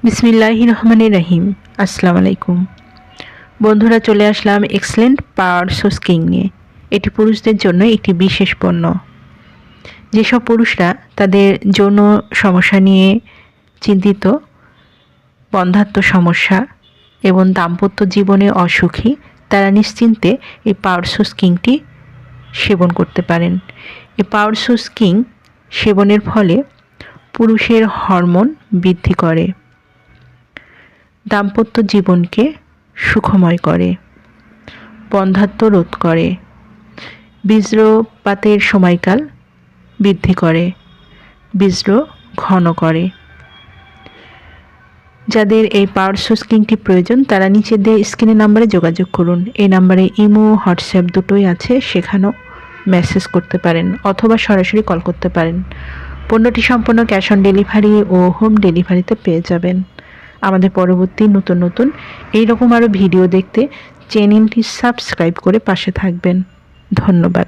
বিসমিল্লাহির রহমানির রহিম। আসসালামু আলাইকুম বন্ধুরা, চলে আসলাম এক্সেলেন্ট পাওয়ার সোস কিং নিয়ে। এটি পুরুষদের জন্য একটি বিশেষ পণ্য। যেসব পুরুষরা তাদের যৌন সমস্যা নিয়ে চিন্তিত, বন্ধ্যাত্ব সমস্যা এবং দাম্পত্য জীবনে অসুখী, তারা নিশ্চিন্তে এই পাওয়ার সোস কিংটি সেবন করতে পারেন। এই পাওয়ার সোস কিং সেবনের ফলে পুরুষের হরমোন বৃদ্ধি করে, দাম্পত্য জীবনকে সুখময় করে, বন্ধ্যাত্ব রোধ করে, বীর্যপাতের সময়কাল বৃদ্ধি করে, বীর্য ঘন করে। যাদের এই পাওয়ার সোস কিংটি প্রয়োজন তারা নিচে দিয়ে স্ক্রিনে নাম্বারে যোগাযোগ করুন। এই নাম্বারে ইমো, হোয়াটসঅ্যাপ দুটোই আছে, সেখানেও মেসেজ করতে পারেন অথবা সরাসরি কল করতে পারেন। পণ্যটি সম্পূর্ণ ক্যাশ অন ডেলিভারি ও হোম ডেলিভারিতে পেয়ে যাবেন। আমাদের পরবর্তী নতুন এইরকম আরও ভিডিও দেখতে চ্যানেলটি সাবস্ক্রাইব করে পাশে থাকবেন। ধন্যবাদ।